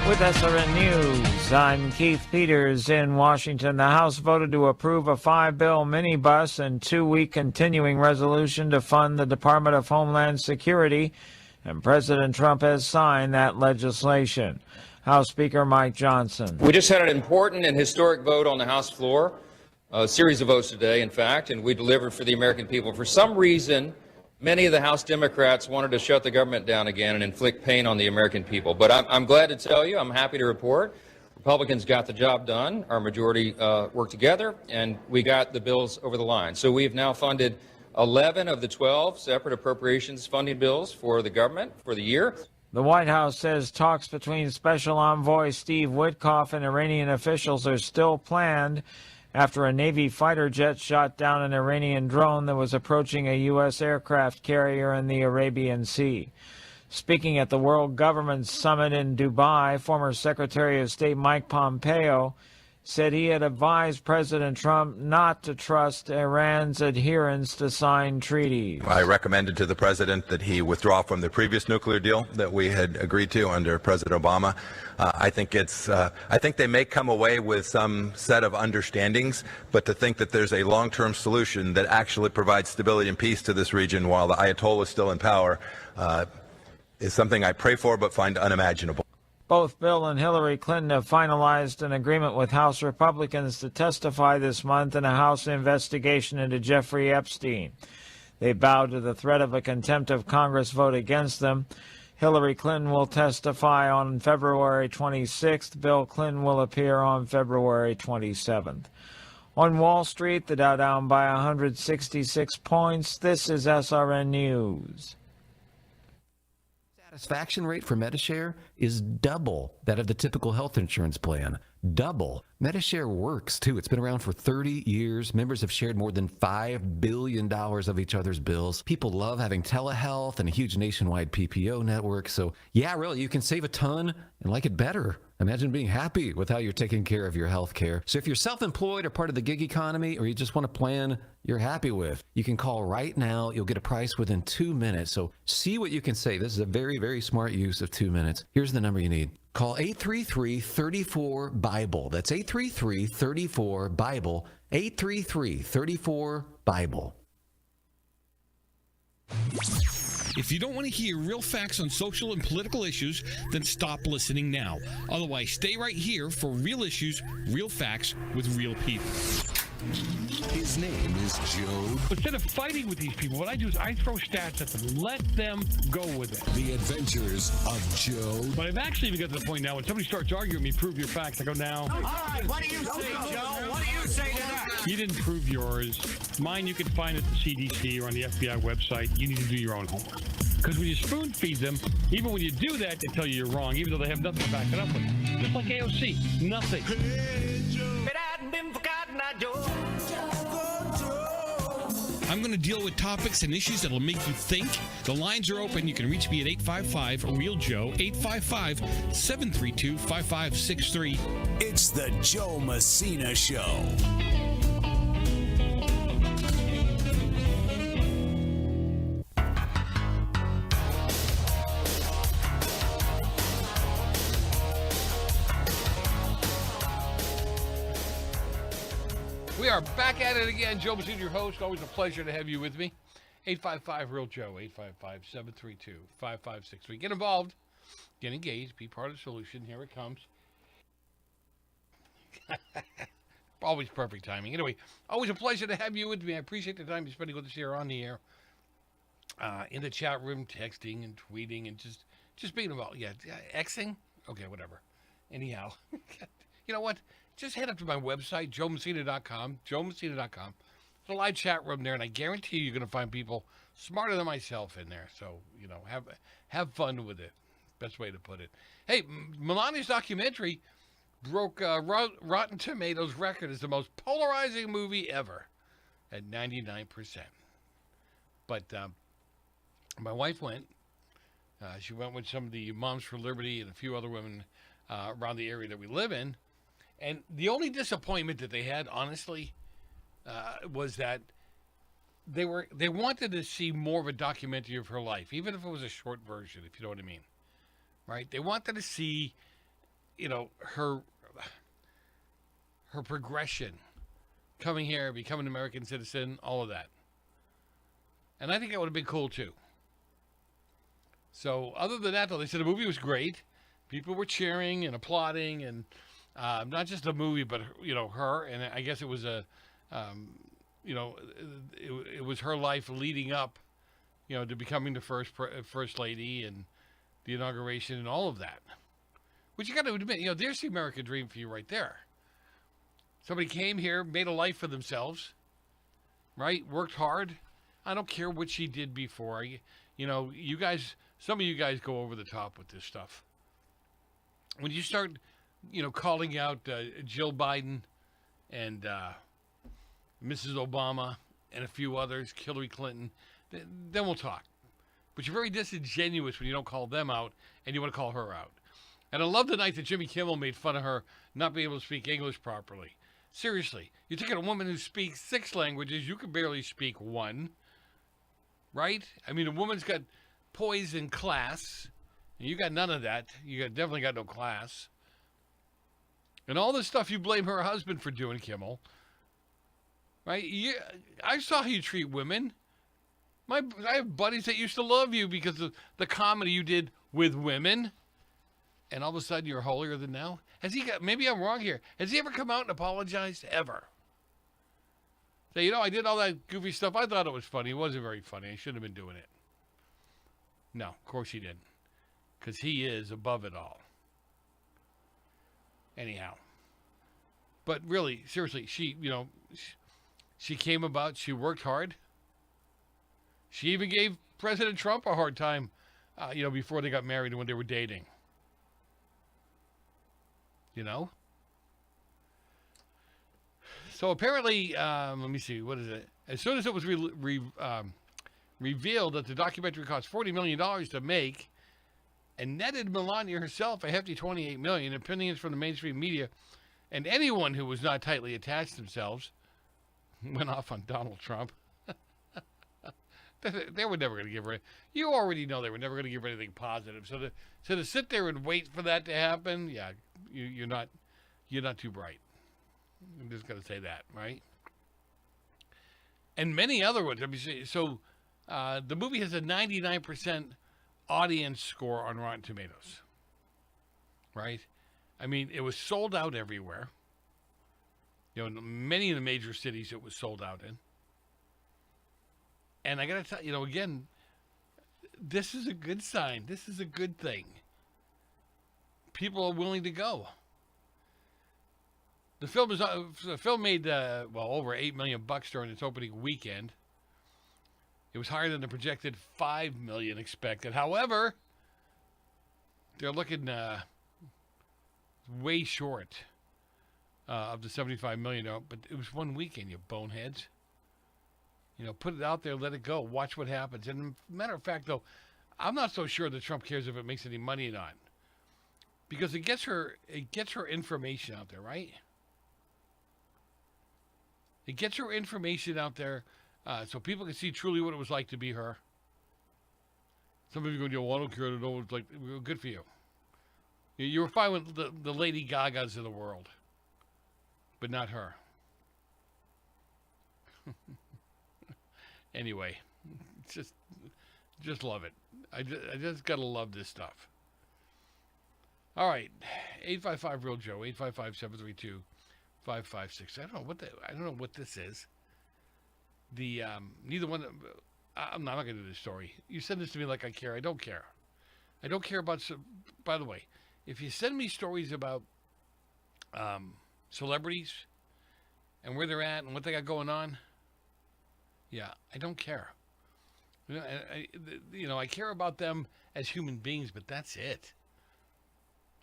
With SRN News, I'm Keith Peters in Washington. The House voted to approve a 5-bill minibus and 2-week continuing resolution to fund the Department of Homeland Security, and President Trump has signed that legislation. House Speaker Mike Johnson. We just had an important and historic vote on the House floor, a series of votes today, in fact, and we delivered for the American people. For some reason, many of the House Democrats wanted to shut the government down again and inflict pain on the American people. But I'm glad to tell you, I'm happy to report, Republicans got the job done. Our majority worked together, and we got the bills over the line. So we've now funded 11 of the 12 separate appropriations funding bills for the government for the year. The White House says talks between Special Envoy Steve Witkoff and Iranian officials are still planned after a Navy fighter jet shot down an Iranian drone that was approaching a U.S. aircraft carrier in the Arabian Sea. Speaking at the World Government Summit in Dubai, former Secretary of State Mike Pompeo said he had advised President Trump not to trust Iran's adherence to signed treaties. I recommended to the president that he withdraw from the previous nuclear deal that we had agreed to under President Obama. I think they may come away with some set of understandings, but to think that there's a long-term solution that actually provides stability and peace to this region while the Ayatollah is still in power is something I pray for but find unimaginable. Both Bill and Hillary Clinton have finalized an agreement with House Republicans to testify this month in a House investigation into Jeffrey Epstein. They bowed to the threat of a contempt of Congress vote against them. Hillary Clinton will testify on February 26th. Bill Clinton will appear on February 27th. On Wall Street, the Dow down by 166 points. This is SRN News. Satisfaction rate for Medishare is double that of the typical health insurance plan. Double. Medishare works, too. It's been around for 30 years. Members have shared more than $5 billion of each other's bills. People love having telehealth and a huge nationwide PPO network. So, yeah, really, you can save a ton and like it better. Imagine being happy with how you're taking care of your health care. So if you're self-employed or part of the gig economy, or you just want a plan you're happy with, you can call right now. You'll get a price within 2 minutes. So see what you can save. This is a very, very smart use of 2 minutes. Here's the number you need. Call 833-34-BIBLE. That's 833-34-BIBLE. 833-34-BIBLE. If you don't want to hear real facts on social and political issues, then stop listening now. Otherwise, stay right here for real issues, real facts with real people. His name is Joe. Instead of fighting with these people, what I do is I throw stats at them. Let them go with it. The Adventures of Joe. But I've actually even got to the point now when somebody starts arguing with me, prove your facts, I go, now. All right, what do you say, Joe? What do you say to that? You didn't prove yours. Mine you can find at the CDC or on the FBI website. You need to do your own homework. Because when you spoon feed them, even when you do that, they tell you you're wrong, even though they have nothing to back it up with. Just like AOC, nothing. I'm going to deal with topics and issues that will make you think. The lines are open. You can reach me at 855-REAL-JOE, 855-732-5563. It's the Joe Messina Show. We are back at it again. Joe Messina, your host. Always a pleasure to have you with me. 855-REAL-JOE, 855-732-5563. Get involved. Get engaged. Be part of the solution. Here it comes. Always perfect timing. Anyway, always a pleasure to have you with me. I appreciate the time you're spending with us here on the air. In the chat room, texting and tweeting and just being involved. Yeah, Xing? Okay, whatever. Anyhow, you know what? Just head up to my website, joemessina.com, joemessina.com. There's a live chat room there, and I guarantee you're going to find people smarter than myself in there. So, you know, have fun with it. Best way to put it. Hey, Melania's documentary broke Rotten Tomatoes' record as the most polarizing movie ever at 99%. But my wife went. She went with some of the Moms for Liberty and a few other women around the area that we live in. And the only disappointment that they had, honestly, was that they wanted to see more of a documentary of her life, even if it was a short version, if you know what I mean. Right? They wanted to see her progression, coming here, becoming an American citizen, all of that. And I think that would have been cool too. So other than that, though, they said the movie was great. People were cheering and applauding, and not just the movie, but her. And I guess it was it was her life leading up, to becoming the first lady and the inauguration and all of that. Which you got to admit, there's the American dream for you right there. Somebody came here, made a life for themselves, right? Worked hard. I don't care what she did before. You guys, some of you guys go over the top with this stuff. When you start, calling out Jill Biden and Mrs. Obama and a few others, Hillary Clinton, then we'll talk. But you're very disingenuous when you don't call them out and you want to call her out. And I love the night that Jimmy Kimmel made fun of her not being able to speak English properly. Seriously, you're taking a woman who speaks 6 languages, you can barely speak 1, right? I mean, a woman's got poise and class, and you got none of that. Definitely got no class. And all this stuff you blame her husband for doing, Kimmel, right? I saw how you treat women. I have buddies that used to love you because of the comedy you did with women. And all of a sudden you're holier than now? Maybe I'm wrong here. Has he ever come out and apologized? Ever? Say, I did all that goofy stuff. I thought it was funny. It wasn't very funny. I shouldn't have been doing it. No, of course he didn't. Because he is above it all. Anyhow. But really, seriously, she came about, she worked hard. She even gave President Trump a hard time, before they got married and when they were dating. So apparently, let me see, what is it? As soon as it was revealed that the documentary cost $40 million to make and netted Melania herself a hefty $28 million, opinions from the mainstream media and anyone who was not tightly attached themselves went off on Donald Trump. They were never going to give her. You already know they were never going to give her anything positive. So to sit there and wait for that to happen, yeah, you're not too bright. I'm just going to say that, right? And many other ones. So the movie has a 99% audience score on Rotten Tomatoes, right? I mean, it was sold out everywhere. Many of the major cities it was sold out in. And I got to tell you, again, this is a good sign. This is a good thing. People are willing to go. The film made over $8 million during its opening weekend. It was higher than the projected $5 million expected. However, they're looking way short of the $75 million. But it was one weekend, you boneheads. Put it out there, let it go, watch what happens. And matter of fact, though, I'm not so sure that Trump cares if it makes any money or not, because it gets her information out there, right? It gets her information out there, so people can see truly what it was like to be her. Some of you go, well, I don't care to know. It's like, well, good for you. You were fine with the Lady Gagas of the world, but not her. Anyway, just love it. I just gotta love this stuff. All right, 855 Real Joe, 855-732-5566. I don't know what this is. Neither one. I'm not gonna do this story. You send this to me like I care. I don't care. I don't care about. By the way, if you send me stories about celebrities and where they're at and what they got going on. Yeah, I don't care. I care about them as human beings, but that's it.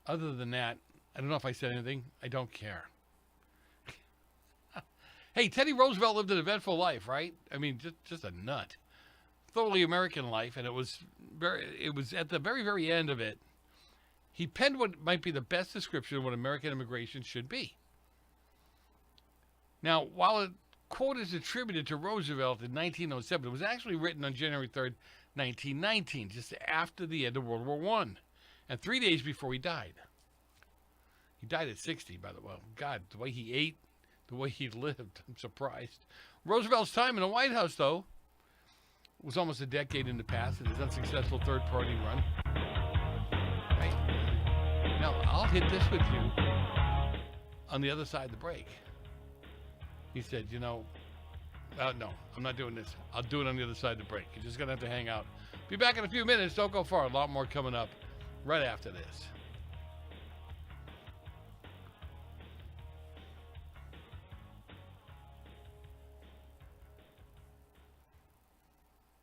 Other than that, I don't know if I said anything. I don't care. Hey, Teddy Roosevelt lived an eventful life, right? I mean, just a nut. Thoroughly American life, and it was at the very, very end of it, he penned what might be the best description of what American immigration should be. Now, while it quote is attributed to Roosevelt in 1907. It was actually written on January 3rd, 1919, just after the end of World War I, and 3 days before he died. He died at 60, by the way. God, the way he ate, the way he lived, I'm surprised. Roosevelt's time in the White House, though, was almost a decade in the past in his unsuccessful third-party run. Right? Now, I'll hit this with you on the other side of the break. He said, no, I'm not doing this. I'll do it on the other side of the break. You're just going to have to hang out. Be back in a few minutes. Don't go far. A lot more coming up right after this.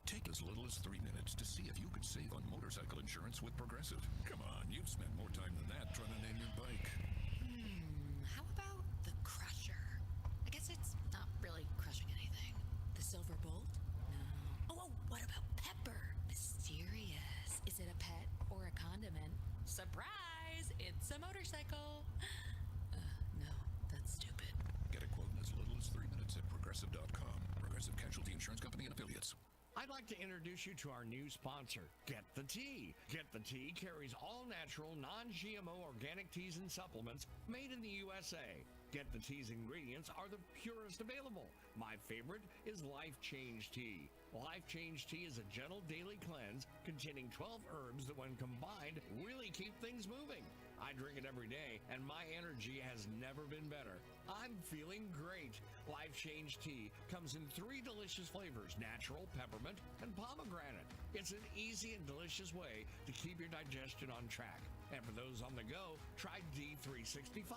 Take as little as 3 minutes to see if you could save on motorcycle insurance with Progressive. Come on, you've spent more time than that trying to name your bike. How about the Crusher? I guess it's not really crushing anything. The Silver Bolt? No. Oh, what about Pepper? Mysterious. Is it a pet or a condiment? Surprise! It's a motorcycle. No, that's stupid. Get a quote in as little as 3 minutes at Progressive.com. Progressive Casualty Insurance Company and Affiliates. I'd like to introduce you to our new sponsor, Get the Tea. Get the Tea carries all natural, non-GMO organic teas and supplements made in the USA. Get the Tea's ingredients are the purest available. My favorite is Life Change Tea. Life Change Tea is a gentle daily cleanse containing 12 herbs that when combined really keep things moving. I drink it every day and my energy has never been better. I'm feeling great. Life Change Tea comes in 3 delicious flavors: natural, peppermint, and pomegranate. It's an easy and delicious way to keep your digestion on track. And for those on the go, try D365.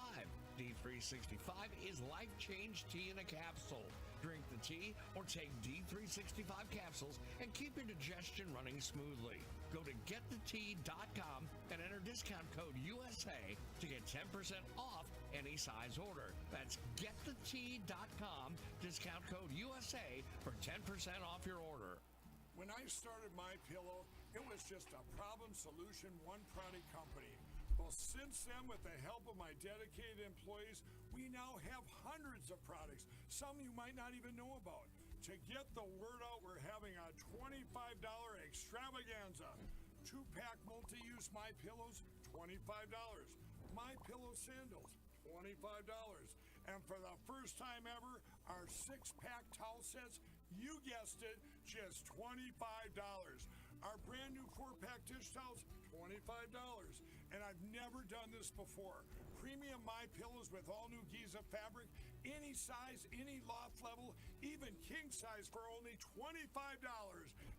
D365 is Life Change Tea in a capsule. Drink the tea or take D365 capsules and keep your digestion running smoothly. Go to getthetea.com and enter discount code USA to get 10% off any size order. That's getthetea.com, discount code USA for 10% off your order. When I started MyPillow, it was just a problem solution, one product company. Well, since then, with the help of my dedicated employees, we now have hundreds of products, some you might not even know about. To get the word out, we're having a $25 extravaganza. 2-pack multi-use MyPillows, $25. MyPillow sandals, $25. And for the first time ever, our 6-pack towel sets, you guessed it, just $25. Our brand new 4-pack dish towels, $25. And I've never done this before. Premium MyPillows with all new Giza fabric, any size, any loft level, even king size for only $25.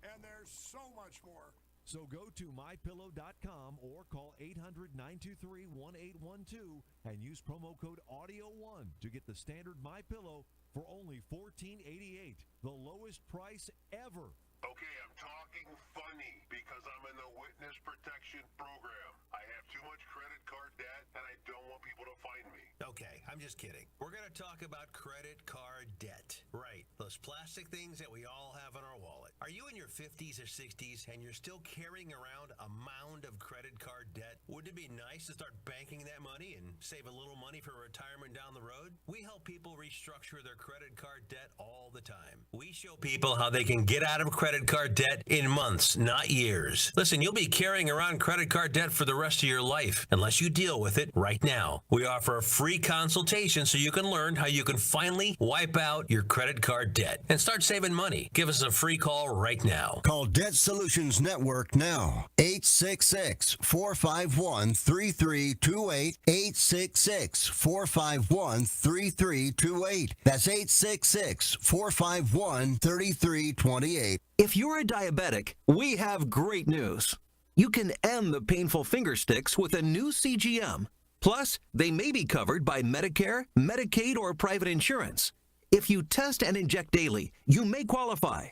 And there's so much more. So go to mypillow.com or call 800-923-1812 and use promo code AUDIO1 to get the standard MyPillow for only $14.88, the lowest price ever. Okay, I'm talking funny because I'm in the witness protection program. I have too much credit card debt and I don't want people to find me. Okay, I'm just kidding. We're going to talk about credit card debt. Right, those plastic things that we all have in our wallet. Are you in your 50s or 60s and you're still carrying around a mound of credit card debt? Wouldn't it be nice to start banking that money and save a little money for retirement down the road? We help people restructure their credit card debt all the time. We show people how they can get out of credit card debt in months, not years. Listen, you'll be carrying around credit card debt for the rest of your life unless you deal with it right now. We offer a free consultation so you can learn how you can finally wipe out your credit card debt and start saving money. Give us a free call right now. Call Debt Solutions Network now. 866-451-3328. 866-451-3328. That's 866-451-3328. If you're a diabetic, we have great news. You can end the painful finger sticks with a new CGM. Plus, they may be covered by Medicare, Medicaid, or private insurance. If you test and inject daily, you may qualify.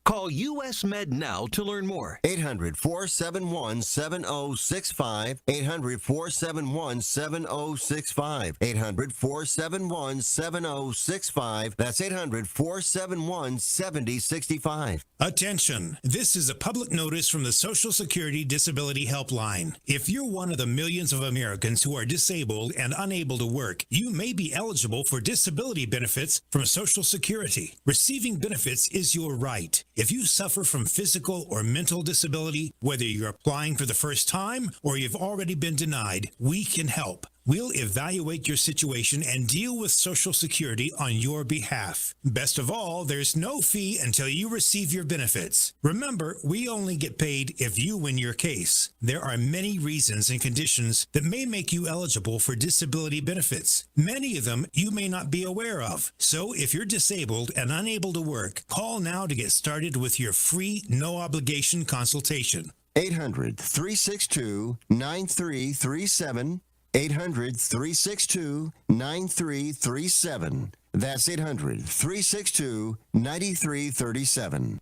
Call US Med now to learn more. 800-471-7065. 800-471-7065. 800-471-7065. That's 800-471-7065. Attention! This is a public notice from the Social Security Disability Helpline. If you're one of the millions of Americans who are disabled and unable to work, you may be eligible for disability benefits from Social Security. Receiving benefits is your right. If you suffer from physical or mental disability, whether you're applying for the first time or you've already been denied, we can help. We'll evaluate your situation and deal with Social Security on your behalf. Best of all, there's no fee until you receive your benefits. Remember, we only get paid if you win your case. There are many reasons and conditions that may make you eligible for disability benefits. Many of them you may not be aware of. So if you're disabled and unable to work, call now to get started with your free, no-obligation consultation. 800-362-9337. 800-362-9337. That's 800-362-9337.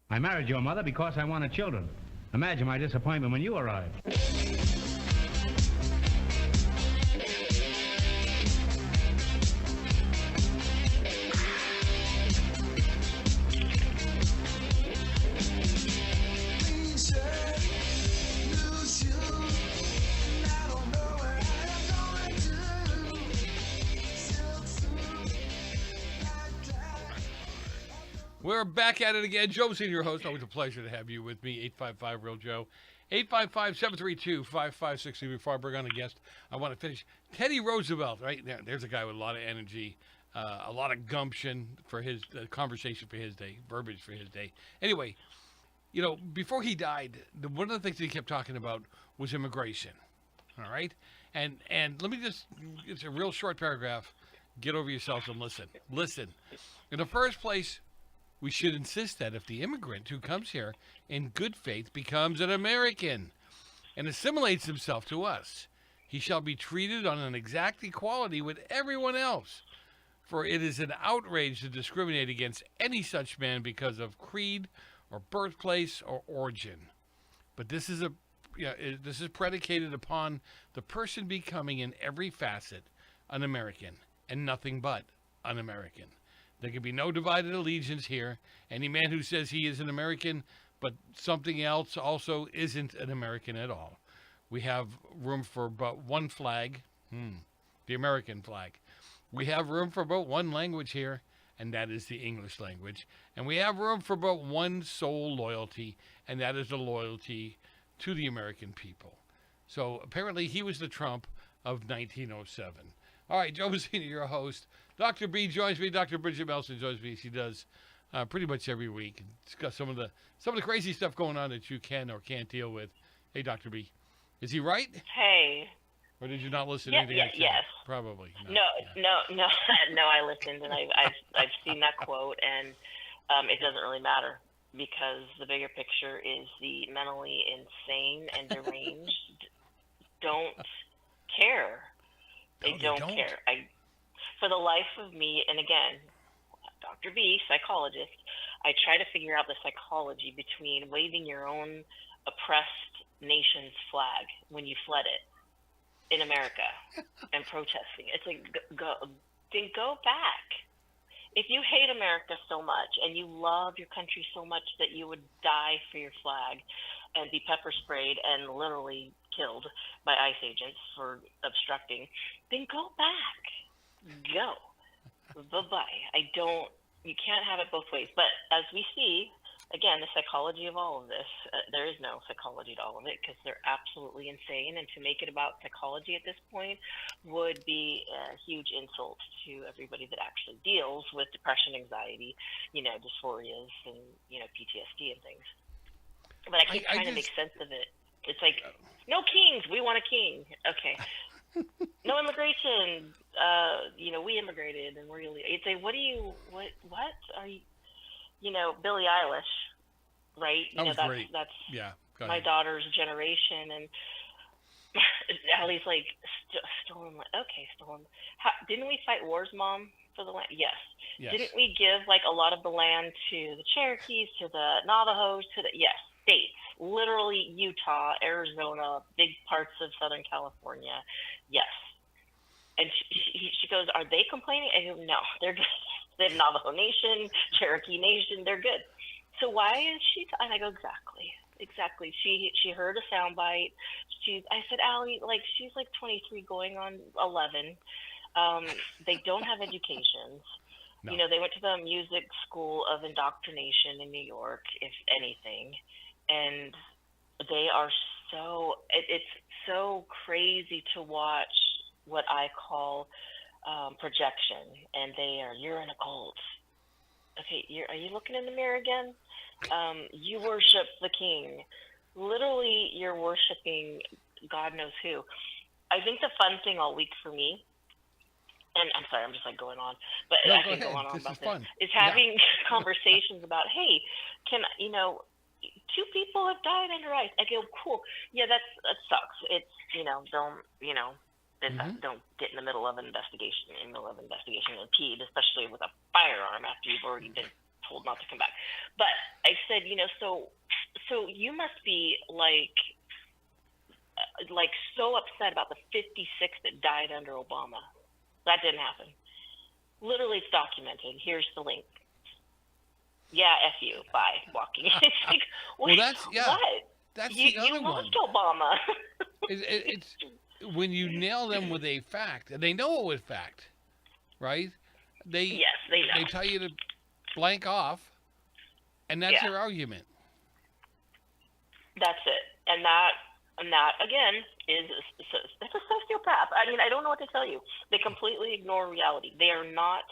I married your mother because I wanted children. Imagine my disappointment when you arrived. We're back at it again. Joe Messina, your host. Always a pleasure to have you with me. 855-REAL-JOE. 855-732-5560. Before I bring on a guest, I want to finish. Teddy Roosevelt, right? There's a guy with a lot of energy, a lot of gumption for his conversation for his day, verbiage for his day. Anyway, you know, before he died, one of the things that he kept talking about was immigration. All right? And let me just, it's a real short paragraph. Get over yourselves and listen. Listen. In the first place, we should insist that if the immigrant who comes here in good faith becomes an American and assimilates himself to us, he shall be treated on an exact equality with everyone else. For it is an outrage to discriminate against any such man because of creed or birthplace or origin. But this is predicated upon the person becoming in every facet an American and nothing but an American. There can be no divided allegiance here. Any man who says he is an American but something else also isn't an American at all. We have room for but one flag, the American flag. We have room for but one language here, and that is the English language. And we have room for but one sole loyalty, and that is the loyalty to the American people. So apparently he was the Trump of 1907. All right, Joe Messina, your host. Dr. B joins me. Dr. Bridget Melson joins me. She does pretty much every week and discuss some of the crazy stuff going on that you can or can't deal with. Hey, Dr. B, is he right? Hey. Or did you not listen to anything I said? Yes. Probably. No. I listened and I've seen that quote, and it doesn't really matter because the bigger picture is the mentally insane and deranged don't care. They don't care. For the life of me, and again, Dr. B, psychologist, I try to figure out the psychology between waving your own oppressed nation's flag when you fled it in America and protesting. It's like, go back. If you hate America so much and you love your country so much that you would die for your flag and be pepper sprayed and literally killed by ICE agents for obstructing, then go back. Go. Bye-bye. You can't have it both ways. But as we see, again, the psychology of all of this, there is no psychology to all of it because they're absolutely insane. And to make it about psychology at this point would be a huge insult to everybody that actually deals with depression, anxiety, dysphorias, and, PTSD and things. But I keep trying to make sense of it. It's like, no kings. We want a king. Okay. No immigration. We immigrated and we're illegal. It's like, what are you, Billie Eilish, right? That's my daughter's generation. And Allie's like, stolen. Okay, stolen. Didn't we fight wars, Mom, for the land? Yes. Didn't we give a lot of the land to the Cherokees, to the Navajos, yes, states, literally Utah, Arizona, big parts of Southern California. Yes. And she goes, are they complaining? I go, no, they're good. They have Navajo Nation, Cherokee Nation. They're good. So why is she? And I go, exactly. She heard a soundbite. I said, Allie, she's 23 going on 11. They don't have educations. No. They went to the music school of indoctrination in New York, if anything. And they are it's so crazy to watch what I call projection, and you're in a cult. Okay, are you looking in the mirror again? You worship the king. Literally, you're worshiping God knows who. I think the fun thing all week for me, and I'm sorry, I'm just like going on, but No, I go can go ahead. on This about is this, fun. is having conversations about, hey, can, 2 people have died under ice. I go, cool. Yeah, that sucks. It's, don't get in the middle of an investigation, and impede, especially with a firearm after you've already been told not to come back. But I said, so you must be like so upset about the 56 that died under Obama. That didn't happen. Literally, it's documented. Here's the link. Yeah, F you. Bye. Walking. It's like, Well, that's what? That's you the other you one. lost Obama. It's when you nail them with a fact, and they know it was fact, right? They know. They tell you to blank off, and that's their argument. That's it. And that again is it's a sociopath. I mean, I don't know what to tell you. They completely ignore reality. They are not.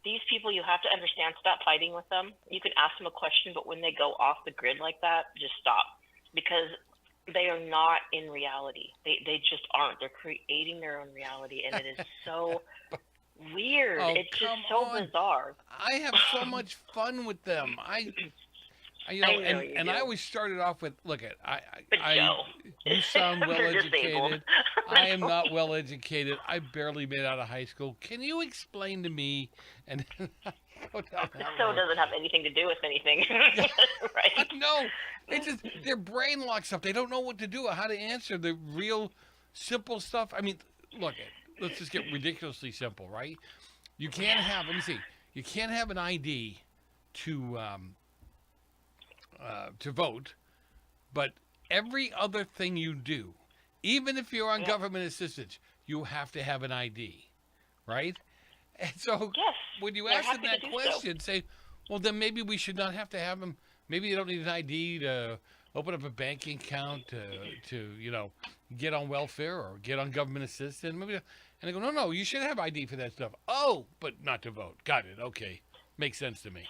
These people, you have to understand, stop fighting with them. You can ask them a question, but when they go off the grid like that, just stop. Because they are not in reality. They just aren't. They're creating their own reality, and it is so weird. Oh, It's just so bizarre. I have so much fun with them. I always started off with, you sound well educated. I am not well educated. I barely made out of high school. Can you explain to me? And So it doesn't have anything to do with anything, right? No, it's just their brain locks up. They don't know what to do or how to answer the real simple stuff. I mean, let's just get ridiculously simple, right? You can't have. Let me see. You can't have an ID to vote, but every other thing you do, even if you're on government assistance, you have to have an ID, right? And so when you ask them that question, say, well, then maybe we should not have to have them. Maybe you don't need an ID to open up a banking account, to get on welfare or get on government assistance. Maybe, and they go, no, you should have ID for that stuff. Oh, but not to vote. Got it. Okay. Makes sense to me.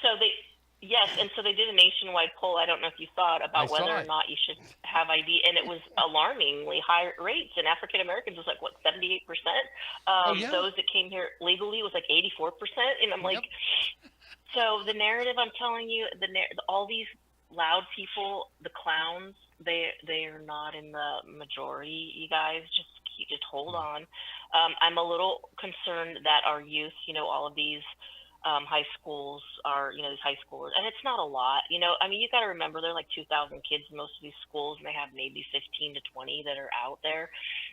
And so they did a nationwide poll. I don't know if you saw it, about whether or not you should have ID, and it was alarmingly high rates. And African Americans was 78%. Those that came here legally was 84%. And I'm like, so the narrative, I'm telling you, all these loud people, the clowns, they are not in the majority. You guys just hold on. I'm a little concerned that our youth, all of these high schools are, these high schoolers, and it's not a lot, I mean, you got to remember there are 2,000 kids in most of these schools, and they have maybe 15 to 20 that are out there.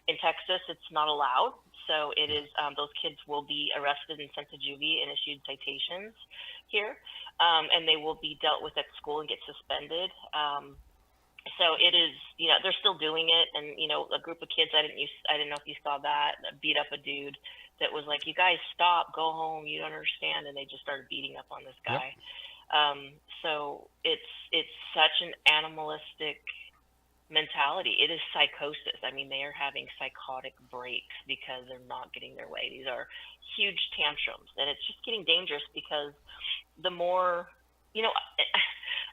In Texas, it's not allowed. So it is, those kids will be arrested and sent to juvie and issued citations here. And they will be dealt with at school and get suspended. So it is, they're still doing it. And, a group of kids, I didn't know if you saw that, beat up a dude that was like, you guys stop, go home, you don't understand. And they just started beating up on this guy. So it's such an animalistic mentality. It is psychosis. I mean, they are having psychotic breaks because they're not getting their way. These are huge tantrums, and it's just getting dangerous because the more,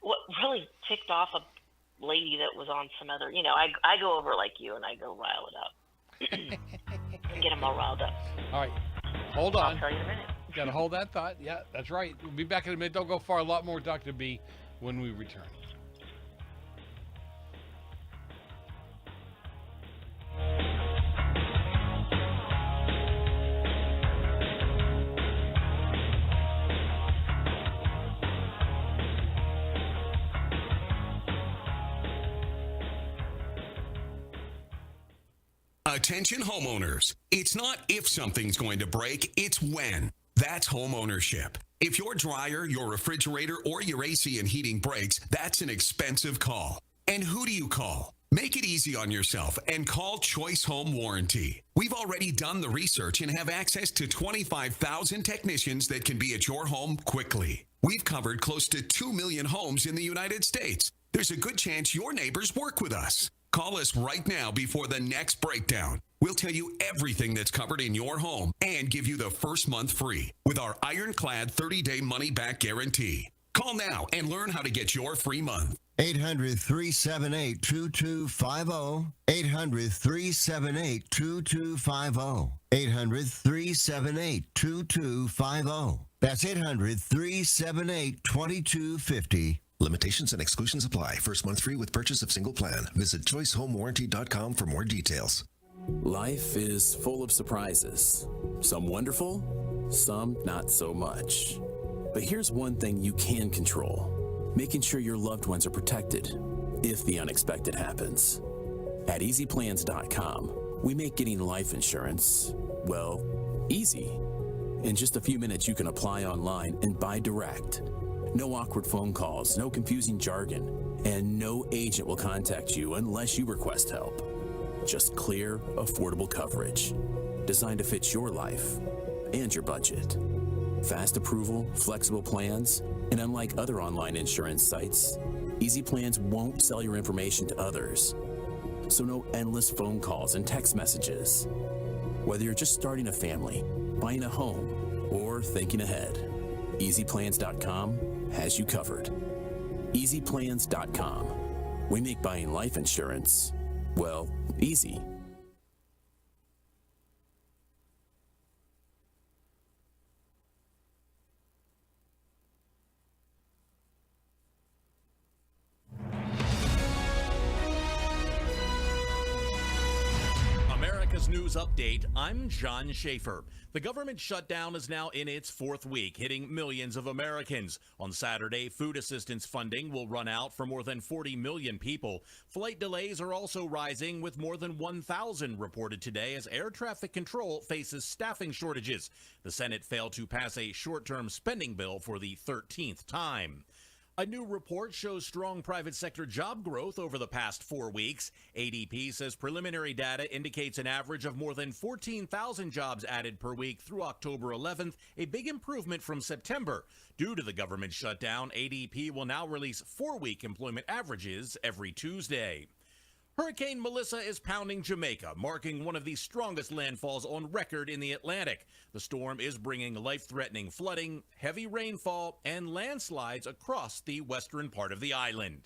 what really ticked off a lady that was on some other, I go over like you and I go rile it up. Get them all riled up. All right, hold on. I'll tell you in a minute. Got to hold that thought. Yeah, that's right. We'll be back in a minute. Don't go far. A lot more Dr. B when we return. Attention homeowners. It's not if something's going to break, it's when. That's home ownership. If your dryer, your refrigerator, or your AC and heating breaks, that's an expensive call. And who do you call? Make it easy on yourself and call Choice Home Warranty. We've already done the research and have access to 25,000 technicians that can be at your home quickly. We've covered close to 2 million homes in the United States. There's a good chance your neighbors work with us. Call us right now before the next breakdown. We'll tell you everything that's covered in your home and give you the first month free with our ironclad 30-day money-back guarantee. Call now and learn how to get your free month. 800-378-2250. 800-378-2250. 800-378-2250. That's 800-378-2250. Limitations and exclusions apply. First month free with purchase of single plan. Visit choicehomewarranty.com for more details. Life is full of surprises. Some wonderful, some not so much. But here's one thing you can control: making sure your loved ones are protected if the unexpected happens. At easyplans.com, we make getting life insurance, well, easy. In just a few minutes, you can apply online and buy direct. No awkward phone calls, no confusing jargon, and no agent will contact you unless you request help. Just clear, affordable coverage designed to fit your life and your budget. Fast approval, flexible plans, and unlike other online insurance sites, Easy Plans won't sell your information to others. So no endless phone calls and text messages. Whether you're just starting a family, buying a home, or thinking ahead, easyplans.com has you covered. easyplans.com. We make buying life insurance, well, easy. America's News Update, I'm John Schaefer. The government shutdown is now in its fourth week, hitting millions of Americans. On Saturday, food assistance funding will run out for more than 40 million people. Flight delays are also rising, with more than 1,000 reported today as air traffic control faces staffing shortages. The Senate failed to pass a short-term spending bill for the 13th time. A new report shows strong private sector job growth over the past 4 weeks. ADP says preliminary data indicates an average of more than 14,000 jobs added per week through October 11th, a big improvement from September. Due to the government shutdown, ADP will now release 4-week employment averages every Tuesday. Hurricane Melissa is pounding Jamaica, marking one of the strongest landfalls on record in the Atlantic. The storm is bringing life-threatening flooding, heavy rainfall, and landslides across the western part of the island.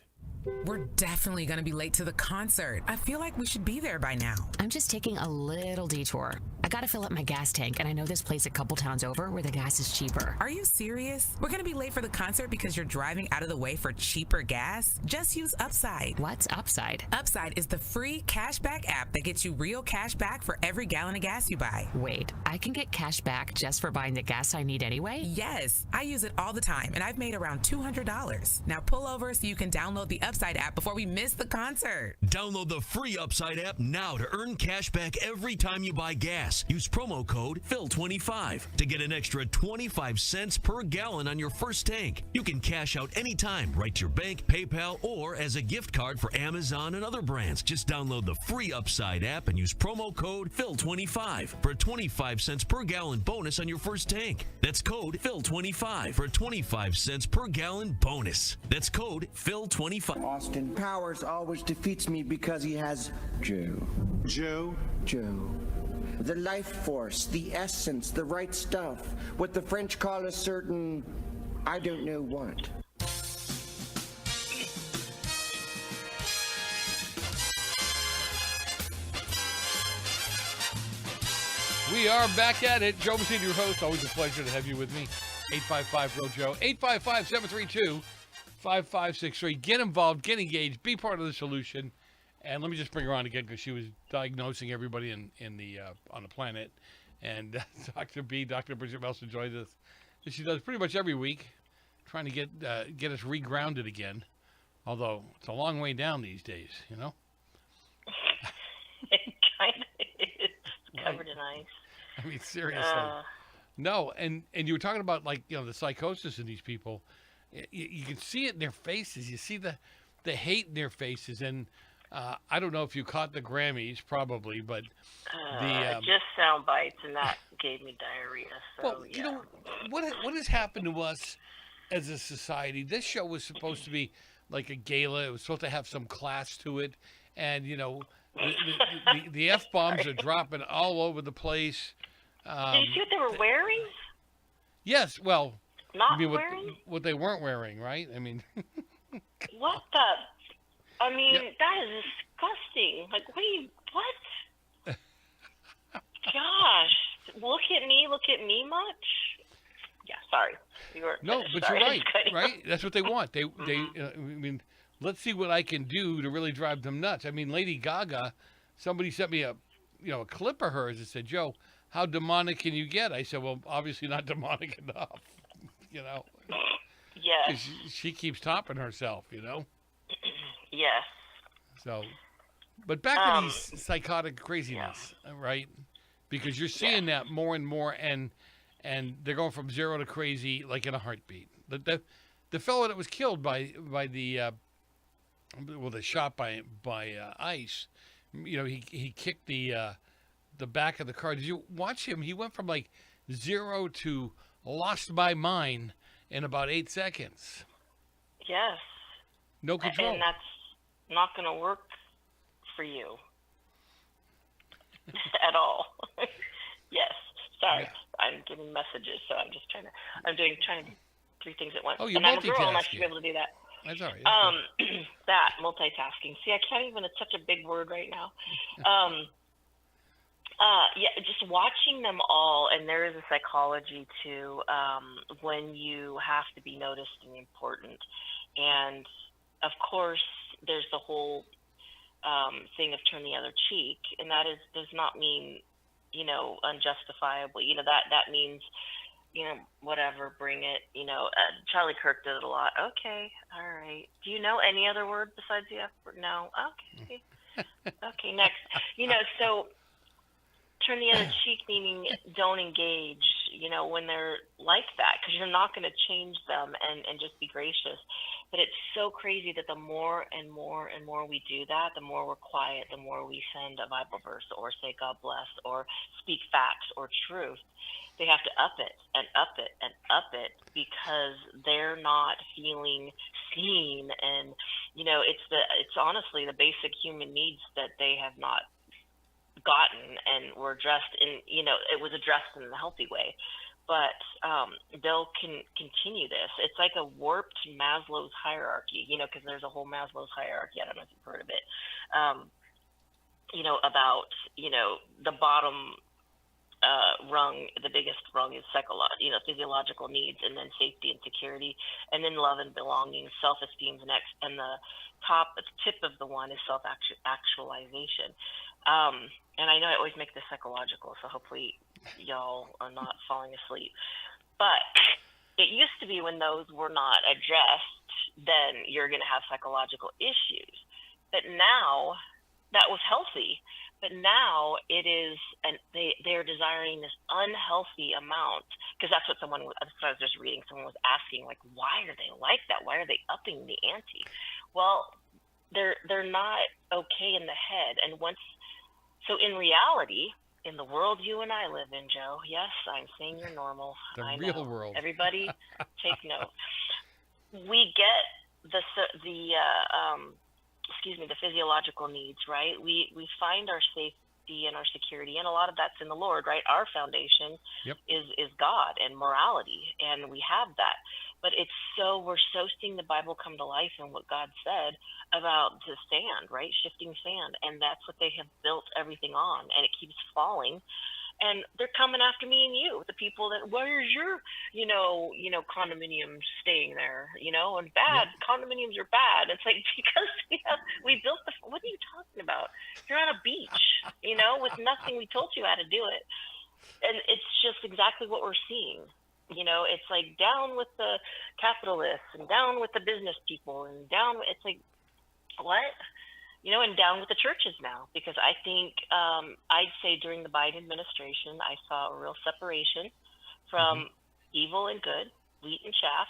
We're definitely going to be late to the concert. I feel like we should be there by now. I'm just taking a little detour. I gotta fill up my gas tank, and I know this place a couple towns over where the gas is cheaper. Are you serious? We're gonna be late for the concert because you're driving out of the way for cheaper gas? Just use Upside. What's Upside? Upside is the free cashback app that gets you real cash back for every gallon of gas you buy. Wait, I can get cash back just for buying the gas I need anyway? Yes, I use it all the time, and I've made around $200. Now pull over so you can download the Upside app before we miss the concert. Download the free Upside app now to earn cash back every time you buy gas. Use promo code PHIL25 to get an extra 25 cents per gallon on your first tank. You can cash out anytime, right to your bank, PayPal, or as a gift card for Amazon and other brands. Just download the free Upside app and use promo code PHIL25 for a 25 cents per gallon bonus on your first tank. That's code PHIL25 for a 25 cents per gallon bonus. That's code PHIL25. Austin Powers always defeats me because he has Joe. Joe? Joe. The life force, the essence, the right stuff. What the French call a certain, I don't know what. We are back at it. Joe Messina, your host. Always a pleasure to have you with me. 855-REAL-JOE. 855-732-5563. Get involved. Get engaged. Be part of the solution. And let me just bring her on again because she was diagnosing everybody in the on the planet. And Dr. Bridget Melson joins us. She does pretty much every week, trying to get us regrounded again. Although it's a long way down these days, you know. It kind of is covered in ice. I mean, seriously. No, and you were talking about, like, you know, the psychosis in these people. You can see it in their faces. You see the hate in their faces, and I don't know if you caught the Grammys, probably, but just sound bites, and that gave me diarrhea. So, well, yeah. you know, what has happened to us as a society? This show was supposed to be like a gala. It was supposed to have some class to it, and the F bombs are dropping all over the place. Did you see what they were wearing? Yes, well, Not you mean wearing? what they weren't wearing, right? I mean, What the? I mean, that is disgusting. Like, what? Gosh, look at me much. Yeah, sorry. You were no, finished. but Sorry, you're I right, just cut you right? That's what they want. They I mean, let's see what I can do to really drive them nuts. I mean, Lady Gaga, somebody sent me a clip of hers that said, "Joe, how demonic can you get?" I said, "Well, obviously not demonic enough." Yes. She keeps topping herself, Yes. So, but back to these psychotic craziness, right? Because you're seeing that more and more, and they're going from 0 to crazy like in a heartbeat. The fellow that was killed by the shot by ICE, he kicked the back of the car. Did you watch him? He went from like 0 to lost my mind in about 8 seconds. Yes. No control. And that's not going to work for you at all. Yes. Sorry. Yeah. I'm getting messages, so I'm just trying to do 3 things at once. Oh, you're and I'm a girl, and I multitasking. should be able to do that. That's all right. That, multitasking. See, I can't even, it's such a big word right now. Yeah, just watching them all, and there is a psychology to when you have to be noticed and important. And, of course, there's the whole thing of turn the other cheek, and that does not mean, unjustifiable. That means, whatever, bring it. Charlie Kirk did it a lot. Okay, all right. Do you know any other word besides the F word? No. Okay. Okay, next. So turn the other cheek, meaning don't engage, when they're like that, because you're not going to change them and just be gracious. But it's so crazy that the more and more and more we do that, the more we're quiet, the more we send a Bible verse or say God bless or speak facts or truth. They have to up it and up it and up it because they're not feeling seen. And, it's honestly the basic human needs that they have not gotten and were addressed in, it was addressed in a healthy way. But they'll continue this. It's like a warped Maslow's hierarchy, because there's a whole Maslow's hierarchy. I don't know if you've heard of it. About, the bottom rung, the biggest rung is physiological needs, and then safety and security, and then love and belonging, self-esteem is next, and the tip of the one is self-actualization. And I know I always make this psychological, so hopefully y'all are not falling asleep. But it used to be when those were not addressed, then you're going to have psychological issues. But now, that was healthy. But now it is, and they're desiring this unhealthy amount, because that's what I was just reading. Someone was asking, like, why are they like that? Why are they upping the ante? Well, they're not okay in the head. And so in reality, in the world you and I live in, Joe, yes, I'm saying you're normal. The real world. Everybody take note. We get the physiological needs, right? We find our safety and our security, and a lot of that's in the Lord, right? Our foundation is God and morality, and we have that. But we're so seeing the Bible come to life and what God said about the sand, right? Shifting sand. And that's what they have built everything on, and it keeps falling. And they're coming after me and you, the people that, where's your, condominium staying there, and bad, condominiums are bad. It's like, because we built what are you talking about? You're on a beach, with nothing. We told you how to do it. And it's just exactly what we're seeing. It's like down with the capitalists and down with the business people and it's like, what? And down with the churches now, because I think I'd say during the Biden administration, I saw a real separation from evil and good, wheat and chaff.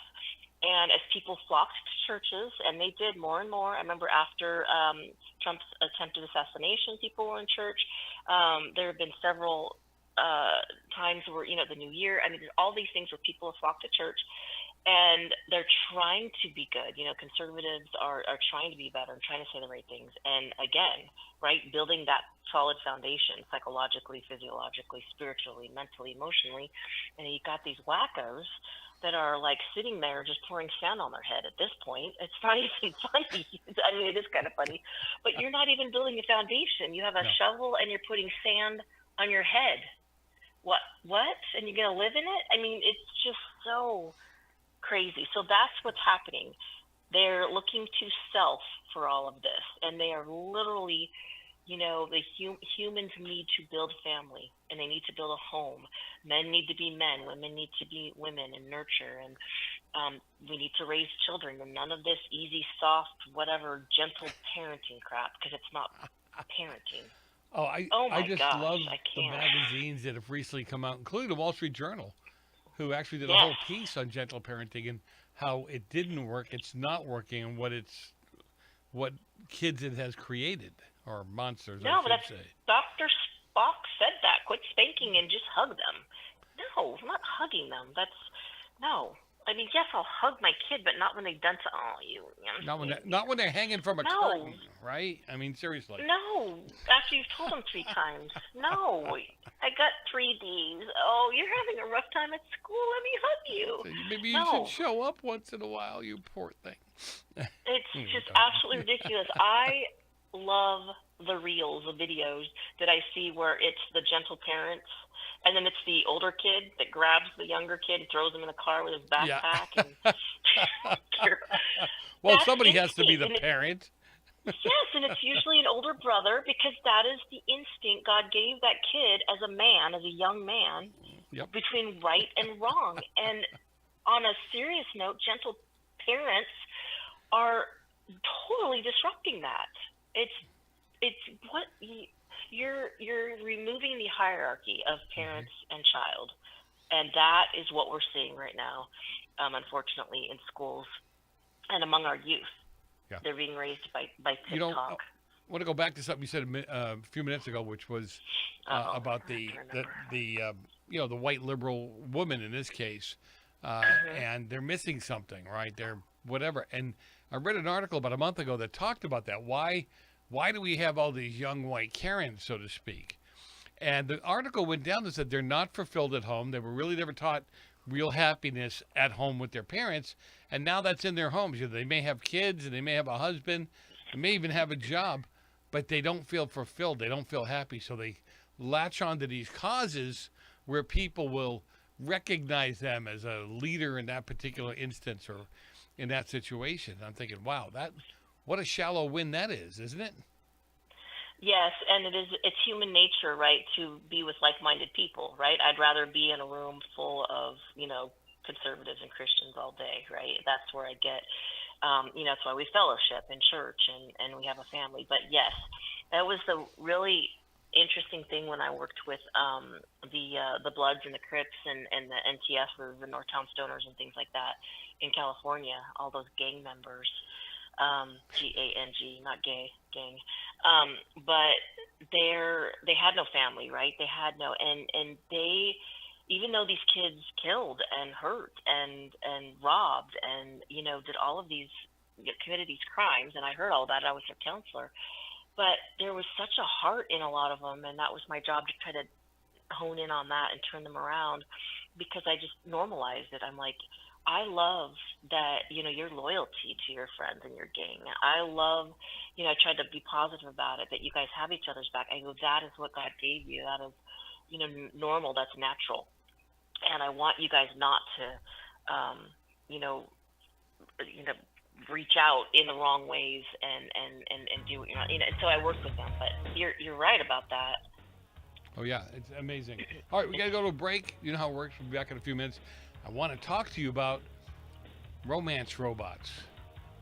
And as people flocked to churches, and they did more and more, I remember after Trump's attempted assassination, people were in church. There have been several times where, the New Year, I mean, there's all these things where people have flocked to church. and they're trying to be good. You know, conservatives are trying to be better and trying to say the right things. And again, right, building that solid foundation psychologically, physiologically, spiritually, mentally, emotionally. And you got these wackos that are like sitting there just pouring sand on their head at this point. It's not even funny. I mean, it is kind of funny, but you're not even building a foundation. You have a shovel and you're putting sand on your head. What? And you're going to live in it? I mean, it's just so crazy. So that's what's happening. They're looking to self for all of this, and they are literally, you know, the humans need to build family, and they need to build a home. Men need to be men, women need to be women, and nurture, and we need to raise children, and none of this easy, soft, whatever, gentle parenting crap, because it's not parenting. I just love the magazines that have recently come out, including the Wall Street Journal, who actually did a whole piece on gentle parenting and how it didn't work, it's not working, and what kids it has created, or monsters, I should say. Dr. Spock said that. Quit spanking and just hug them. No, I'm not hugging them. No. I mean, yes, I'll hug my kid, but not when they've done Not when they're hanging from a curtain, right? I mean, seriously. No, after you've told them 3 times. No, I got 3 Ds. Oh, you're having a rough time at school. Let me hug you. Maybe you should show up once in a while, you poor thing. It's just absolutely ridiculous. I love the reels, the videos that I see where it's the gentle parents, and then it's the older kid that grabs the younger kid and throws him in the car with his backpack. Well, somebody has to be the parent. Yes, and it's usually an older brother, because that is the instinct God gave that kid as a man, as a young man, between right and wrong. And on a serious note, gentle parents are totally disrupting that. It's what you're removing the hierarchy of parents and child, and that is what we're seeing right now, unfortunately, in schools and among our youth. They're being raised by TikTok. You know, I want to go back to something you said a few minutes ago, which was about the white liberal woman in this case, and they're missing something, right? They're whatever. And I read an article about a month ago that talked about that. Why do we have all these young white Karens, so to speak? And the article went down and said they're not fulfilled at home. They were really never taught real happiness at home with their parents, and now that's in their homes. You know, they may have kids, and they may have a husband, they may even have a job, but they don't feel fulfilled. They don't feel happy, so they latch onto these causes where people will recognize them as a leader in that particular instance or in that situation. I'm thinking, wow, what a shallow win that is, isn't it? Yes, and it's human nature, right, to be with like-minded people, right? I'd rather be in a room full of, conservatives and Christians all day, right? That's where I get, that's why we fellowship in church and we have a family. But yes, that was the really interesting thing when I worked with the Bloods and the Crips and the NTSs, the Northtown Stoners and things like that in California, all those gang members. G-A-N-G, not gay, gang. But they had no family, right? They had no, and they, even though these kids killed and hurt and robbed and, did all of these, committed these crimes, and I heard all about it, I was their counselor, but there was such a heart in a lot of them, and that was my job to try to hone in on that and turn them around, because I just normalized it. I'm like, I love that, your loyalty to your friends and your gang. I love, I tried to be positive about it, that you guys have each other's back. I go, that is what God gave you. That is, normal. That's natural. And I want you guys not to, reach out in the wrong ways and do what you're not, and so I work with them. But you're right about that. Oh, yeah. It's amazing. All right, we got to go to a break. You know how it works. We'll be back in a few minutes. I want to talk to you about romance robots.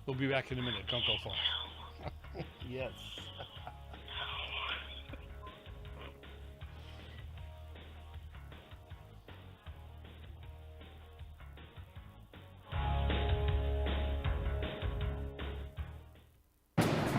We'll be back in a minute. Don't go far. Yes.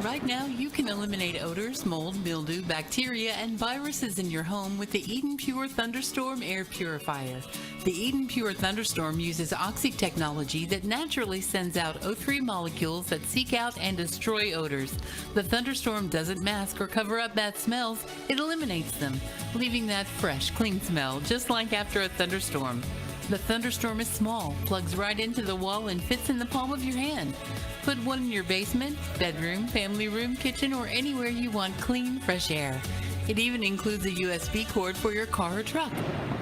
Right now, you can eliminate odors, mold, mildew, bacteria, and viruses in your home with the Eden Pure Thunderstorm Air Purifier. The Eden Pure Thunderstorm uses oxy technology that naturally sends out O3 molecules that seek out and destroy odors. The Thunderstorm doesn't mask or cover up bad smells, it eliminates them, leaving that fresh, clean smell, just like after a thunderstorm. The Thunderstorm is small, plugs right into the wall, and fits in the palm of your hand. Put one in your basement, bedroom, family room, kitchen, or anywhere you want clean, fresh air. It even includes a USB cord for your car or truck.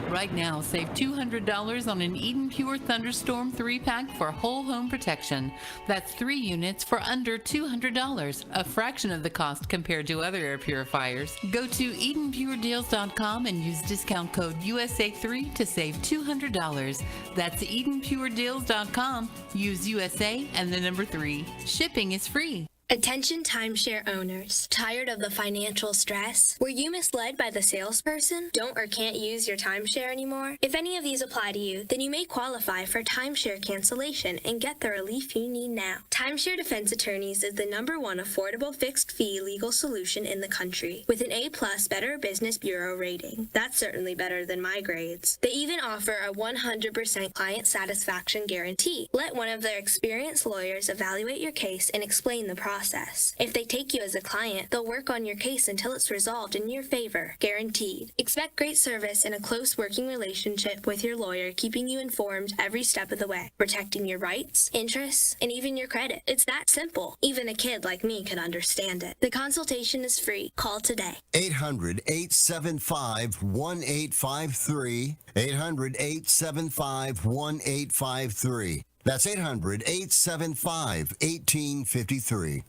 Right now, save $200 on an Eden Pure Thunderstorm 3-pack for whole home protection. That's 3 units for under $200, a fraction of the cost compared to other air purifiers. Go to EdenPureDeals.com and use discount code USA3 to save $200. That's EdenPureDeals.com. Use USA and the number 3. Shipping is free. Attention timeshare owners. Tired of the financial stress? Were you misled by the salesperson? Don't or can't use your timeshare anymore? If any of these apply to you, then you may qualify for timeshare cancellation and get the relief you need now. Timeshare Defense Attorneys is the #1 affordable fixed fee legal solution in the country with an A+ Better Business Bureau rating. That's certainly better than my grades. They even offer a 100% client satisfaction guarantee. Let one of their experienced lawyers evaluate your case and explain the process. If they take you as a client, they'll work on your case until it's resolved in your favor, guaranteed. Expect great service and a close working relationship with your lawyer, keeping you informed every step of the way, protecting your rights, interests, and even your credit. It's that simple. Even a kid like me could understand it. The consultation is free. Call today. 800-875-1853. 800-875-1853. That's 800-875-1853.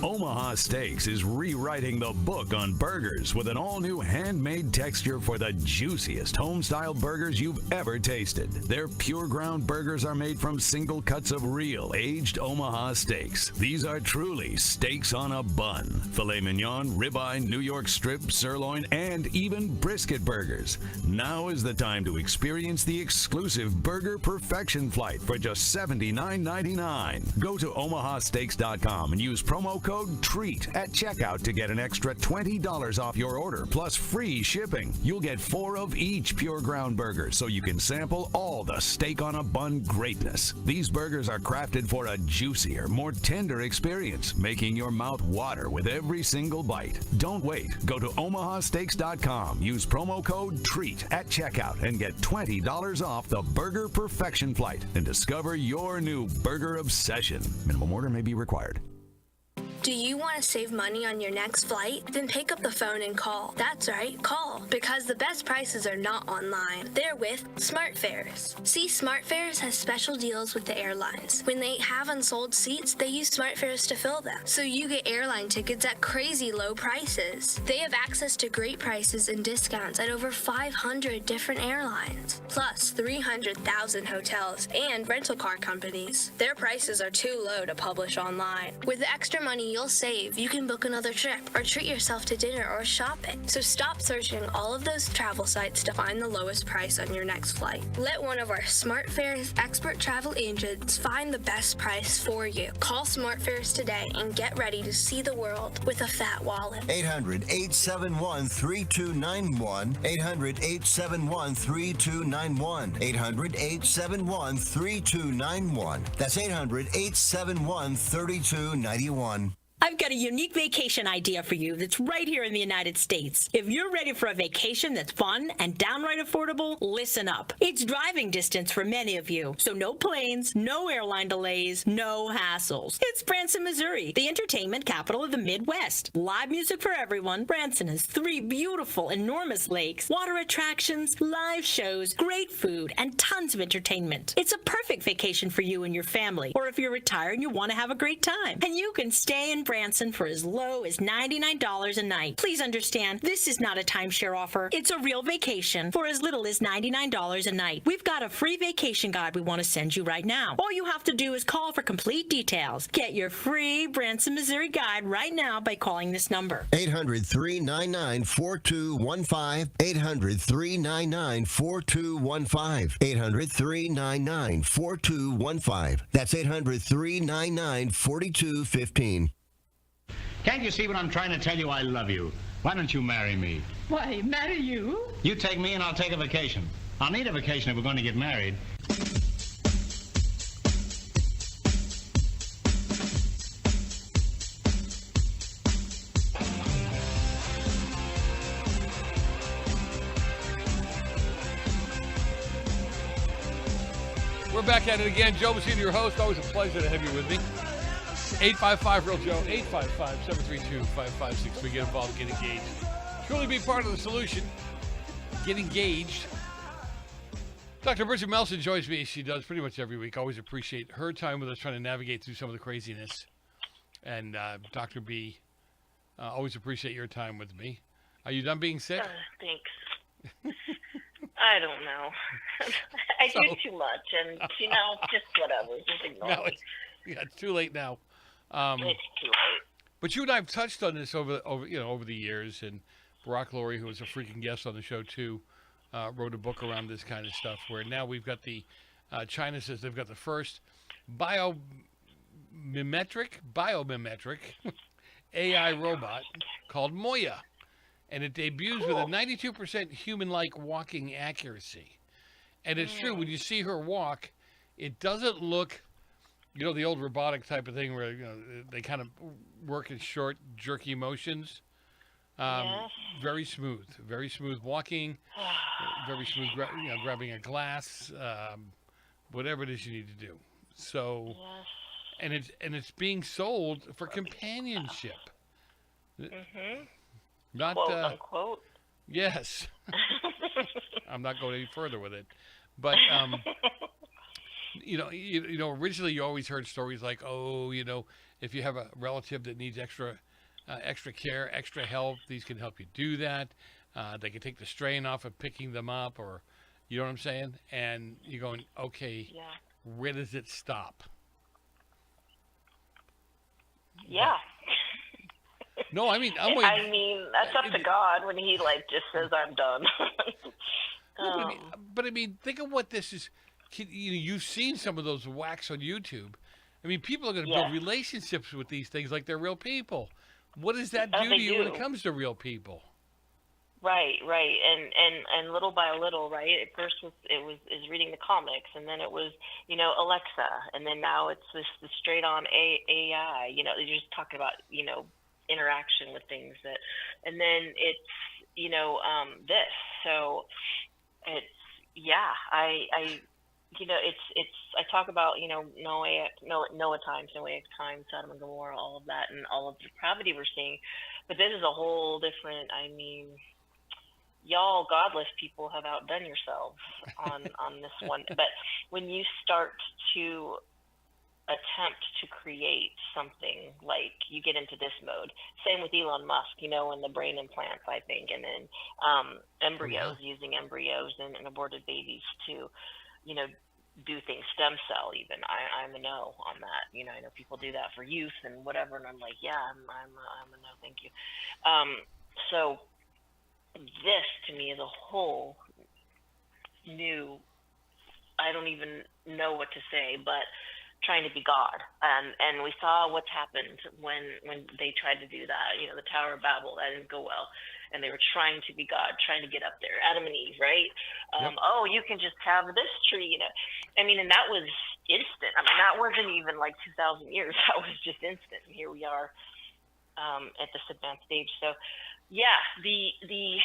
Omaha Steaks is rewriting the book on burgers with an all-new handmade texture for the juiciest home-style burgers you've ever tasted. Their pure ground burgers are made from single cuts of real aged Omaha steaks. These are truly steaks on a bun. Filet mignon, ribeye, New York strip, sirloin, and even brisket burgers. Now is the time to experience the exclusive Burger Perfection Flight for just $79.99. Go to omahasteaks.com and use promo code TREAT at checkout to get an extra $20 off your order plus free shipping. You'll get 4 of each pure ground burger so you can sample all the steak on a bun greatness. These burgers are crafted for a juicier, more tender experience, making your mouth water with every single bite. Don't wait. Go to omahasteaks.com. Use promo code TREAT at checkout and get $20 off the Burger Perfection Flight and discover your new burger obsession. Minimum order may be required. Do you want to save money on your next flight? Then pick up the phone and call. That's right, call. Because the best prices are not online. They're with SmartFares. See, SmartFares has special deals with the airlines. When they have unsold seats, they use SmartFares to fill them. So you get airline tickets at crazy low prices. They have access to great prices and discounts at over 500 different airlines. Plus 300,000 hotels and rental car companies. Their prices are too low to publish online. With the extra money you'll save, you can book another trip or treat yourself to dinner or shopping. So stop searching all of those travel sites to find the lowest price on your next flight. Let one of our SmartFares expert travel agents find the best price for you. Call SmartFares today and get ready to see the world with a fat wallet. 800-871-3291. 800-871-3291. 800-871-3291. That's 800-871-3291. I've got a unique vacation idea for you that's right here in the United States. If you're ready for a vacation that's fun and downright affordable, listen up. It's driving distance for many of you, so no planes, no airline delays, no hassles. It's Branson, Missouri, the entertainment capital of the Midwest. Live music for everyone. Branson has 3 beautiful, enormous lakes, water attractions, live shows, great food, and tons of entertainment. It's a perfect vacation for you and your family, or if you're retired and you want to have a great time. And you can stay in Branson for as low as $99 a night. Please understand, this is not a timeshare offer. It's a real vacation for as little as $99 a night. We've got a free vacation guide we want to send you right now. All you have to do is call for complete details. Get your free Branson, Missouri guide right now by calling this number. 800-399-4215. 800-399-4215. 800-399-4215. That's 800-399-4215. Can't you see what I'm trying to tell you? I love you. Why don't you marry me? Why, marry you? You take me and I'll take a vacation. I'll need a vacation if we're going to get married. We're back at it again. Joe Messina, your host. Always a pleasure to have you with me. 855-REAL-JOE, 855-732-5563. Get involved, get engaged. Truly be part of the solution. Get engaged. Dr. Bridget Melson joins me. She does pretty much every week. Always appreciate her time with us trying to navigate through some of the craziness. And Dr. B, always appreciate your time with me. Are you done being sick? Thanks. I don't know. I do too much, and just whatever. Just ignore me. It's too late now. It's too late. But you and I have touched on this over the years, and Barack Laurie, who was a freaking guest on the show too, wrote a book around this kind of stuff. Where now we've got China says they've got the first biomimetic AI robot called Moya. And it debuts with a 92% human-like walking accuracy. And it's true, when you see her walk, it doesn't look, the old robotic type of thing where, they kind of work in short, jerky motions. Very smooth walking, very smooth, grabbing a glass, whatever it is you need to do. So, and it's being sold for companionship. Mm-hmm. Not quote unquote. Yes. I'm not going any further with it, but originally you always heard stories like, if you have a relative that needs extra care, extra help, these can help you do that. They can take the strain off of picking them up, or you know what I'm saying? And you're going, okay, where does it stop? Yeah. No, I mean, that's up to God when he just says I'm done. But think of what this is. You've seen some of those whacks on YouTube. People are going to build relationships with these things like they're real people. What does that do to you when it comes to real people? Right, and little by little, right. At first, is reading the comics, and then it was Alexa, and then now it's this straight on AI. You're just talking about interaction with things and then it's this. So it's I talk about Noah times, Noahic times, Sodom and Gomorrah, all of that, and all of the depravity we're seeing. But this is a whole different. Y'all godless people have outdone yourselves on this one. But when you start to attempt to create something, like you get into this mode, same with Elon Musk, and the brain implants, I think, and then embryos, using embryos and aborted babies to do things, stem cell even. I'm a no on that. I know people do that for youth and whatever, and I'm like, I'm a no, thank you. So this to me is a whole new, I don't even know what to say, but trying to be God, and we saw what's happened when they tried to do that. The Tower of Babel, that didn't go well, and they were trying to be God, trying to get up there. Adam and Eve, right? Yep. Oh, you can just have this tree, and that was instant. That wasn't even like 2,000 years. That was just instant. And here we are at this advanced stage. So, yeah, you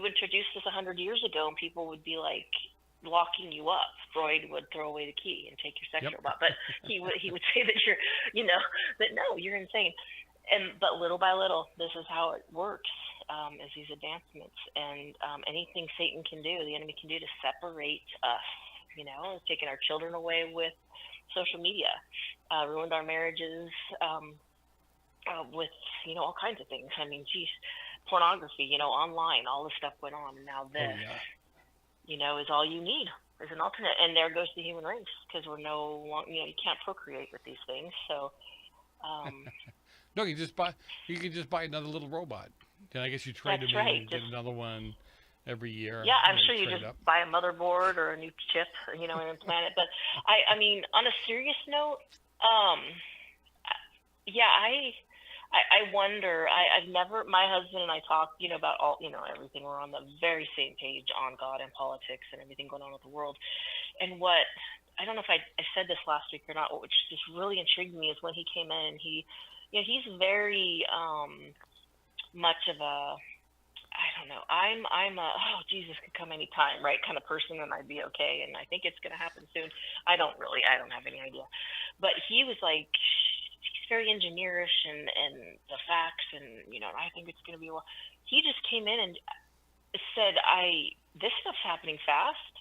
introduced this 100 years ago, and people would be like, locking you up. Freud would throw away the key and take your sexual robot, but he would say that you're, that no, you're insane. But little by little, this is how it works, is these advancements, and anything Satan can do, the enemy can do to separate us. Taking our children away with social media, ruined our marriages, with all kinds of things. Pornography, online, all this stuff went on, and now this. Is all you need is an alternate, and there goes the human race, because we're no longer, you can't procreate with these things. So, no, you can just buy another little robot. And I guess you trade them in and get another one every year. Yeah, I'm sure you just buy a motherboard or a new chip, and implant it. But I mean, on a serious note, I wonder. I've never. My husband and I talk, about all, everything. We're on the very same page on God and politics and everything going on with the world. And what I don't know if I said this last week or not, which just really intrigued me is when he came in and he's very much of a, I don't know. I'm a Jesus could come anytime, right, kind of person, and I'd be okay. And I think it's going to happen soon. I don't have any idea. But he was like, he's very engineerish and the facts, and I think it's going to be well. He just came in and said, this stuff's happening fast,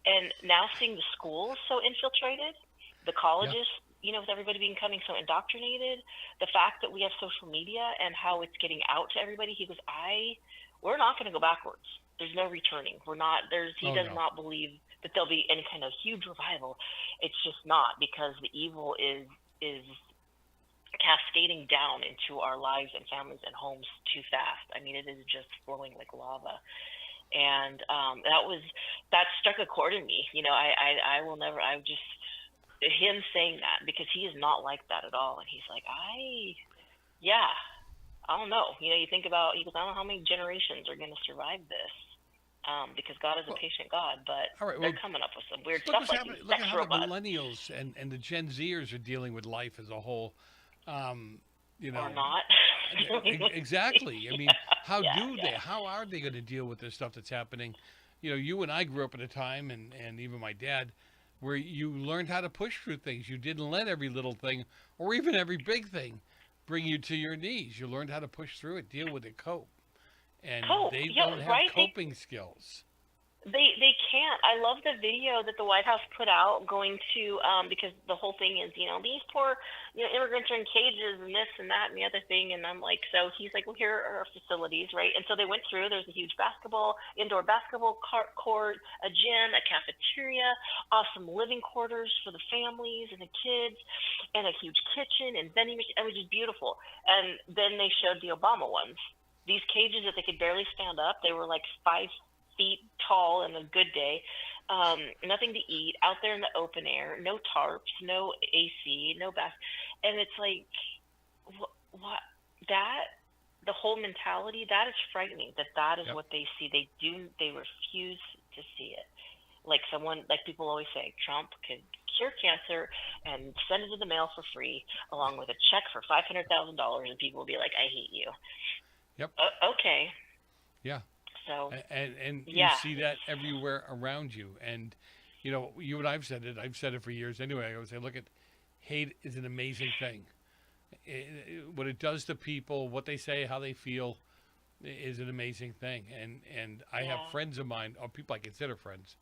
and now seeing the schools so infiltrated, the colleges. Yeah. With everybody becoming so indoctrinated, the fact that we have social media and how it's getting out to everybody, he goes, we're not going to go backwards. There's no returning. He does not believe that there'll be any kind of huge revival. It's just not, because the evil is cascading down into our lives and families and homes too fast. I mean, it is just flowing like lava. And that struck a chord in me. I will never, him saying that, because he is not like that at all. And he's like, I don't know. You think about, he goes, I don't know how many generations are going to survive this. Because God is a patient God, but they're coming up with some weird stuff like these look sex at how robots. the millennials and the Gen Zers are dealing with life as a whole. Or not. Exactly. I mean, how are they going to deal with this stuff that's happening? You and I grew up at a time, and even my dad, where you learned how to push through things. You didn't let every little thing, or even every big thing, bring you to your knees. You learned how to push through it, deal with it, cope. And they don't have coping skills. They can't. I love the video that the White House put out going to, because the whole thing is, these poor, immigrants are in cages and this and that and the other thing. And I'm like, so he's like, well, here are our facilities, right? And so they went through, there's a huge indoor basketball court, a gym, a cafeteria, awesome living quarters for the families and the kids, and a huge kitchen and vending machine. It was just beautiful. And then they showed the Obama ones. These cages that they could barely stand up, they were like 5 feet tall in a good day, nothing to eat, out there in the open air, no tarps, no AC, no bath. And it's like, what that, the whole mentality, that is frightening, that is what they see. They refuse to see it. Like people always say, Trump could cure cancer and send it to the mail for free, along with a check for $500,000, and people will be like, I hate you. Yep. Okay. Yeah. So, and you see that everywhere around you. And, you and I've said it for years anyway. I would say, look, hate is an amazing thing. What it does to people, what they say, how they feel, is an amazing thing. And I have friends of mine, or people I consider friends,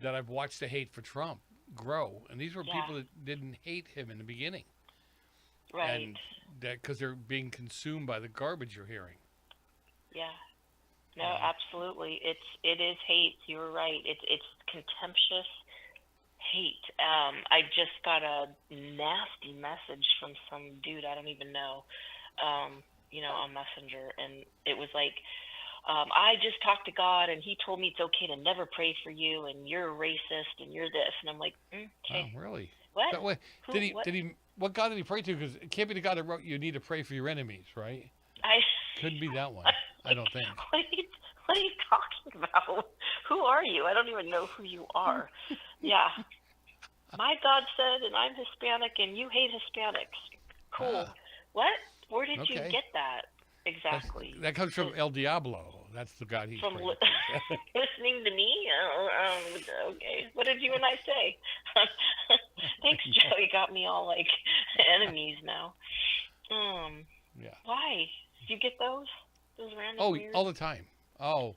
that I've watched the hate for Trump grow. And these were people that didn't hate him in the beginning. Right. And that because they're being consumed by the garbage you're hearing. Yeah. No, absolutely. It is hate. You were right. It's contemptuous hate. I just got a nasty message from some dude I don't even know, on Messenger, and it was like, I just talked to God, and He told me it's okay to never pray for you, and you're a racist, and you're this, and I'm like, okay. Oh, really? What? That way, what God did he pray to? Because it can't be the God that wrote you need to pray for your enemies, right? Couldn't be that one. I don't think. What are you talking about? Who are you? I don't even know who you are. Yeah. My God said, and I'm Hispanic, and you hate Hispanics. Cool. What? Where did you get that? Exactly. That comes from El Diablo. That's the God he's from praying to. listening to me? Okay. What did you and I say? Thanks, Joe. You got me all like enemies now. Yeah. Why? Do you get those? Those random weird? All the time. Oh,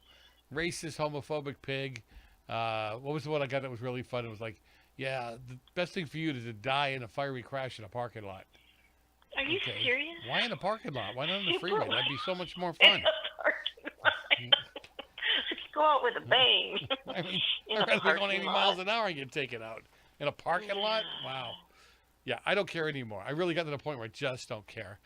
racist, homophobic pig. What was the one I got that was really fun? It was like, yeah, the best thing for you is to die in a fiery crash in a parking lot. Are you serious? Why in a parking lot? Why not on the freeway? That'd be so much more fun. In a parking lot. Let's go out with a bang. I mean, I'd rather be going 80 miles an hour and get taken out. In a parking lot? Wow. Yeah, I don't care anymore. I really got to the point where I just don't care.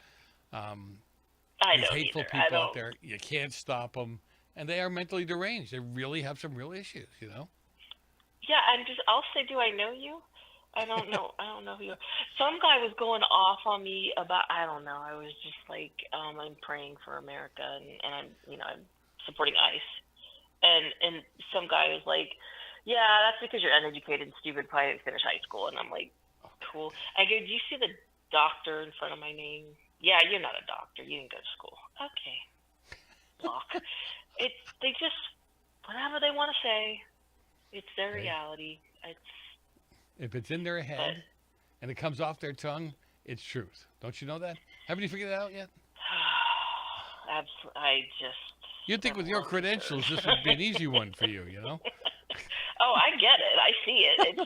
There's hateful people out there. You can't stop them. And they are mentally deranged. They really have some real issues, Yeah, I'll say, do I know you? I don't know who you are. Some guy was going off on me about, I don't know. I was just like, I'm praying for America and I'm supporting ICE. And some guy was like, yeah, that's because you're uneducated and stupid, probably didn't finish high school. And I'm like, cool. I go, do you see the doctor in front of my name? Yeah, you're not a doctor. You didn't go to school. Okay. Block. They just, whatever they want to say, it's their reality. If it's in their head and it comes off their tongue, it's truth. Don't you know that? Haven't you figured that out yet? You'd think with your credentials, this would be an easy one for you, you know? Oh, I get it. I see it.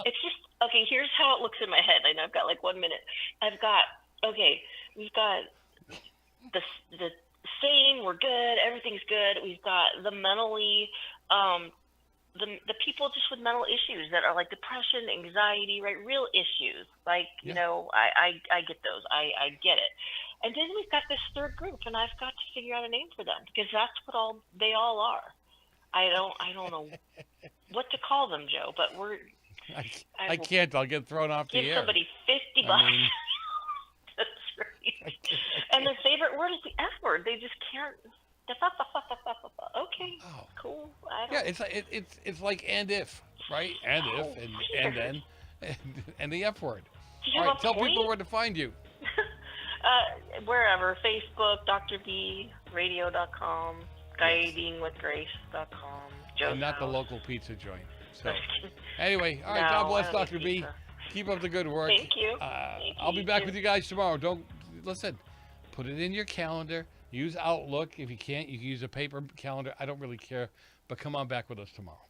It's just, okay, here's how it looks in my head. I know I've got like 1 minute. We've got the sane, we're good, everything's good. We've got the mentally, the people just with mental issues that are like depression, anxiety, right? Real issues. Like, you know, I get those. I get it. And then we've got this third group, and I've got to figure out a name for them because that's what they all are. I don't know what to call them, Joe, but I can't. I'll get thrown off the air. Give somebody $50. That's right. And their favorite word is the F word. They just can't. Okay, cool. It's like and if, right? And if and then and the F word. All right, tell people where to find you. Wherever, Facebook, drbradio.com, guidingwithgrace.com. And not the local pizza joint. So, anyway, all right. God bless Dr. B. Keep up the good work. Thank you. I'll be back with you guys tomorrow. Listen. Put it in your calendar. Use Outlook. If you can't, you can use a paper calendar. I don't really care. But come on back with us tomorrow.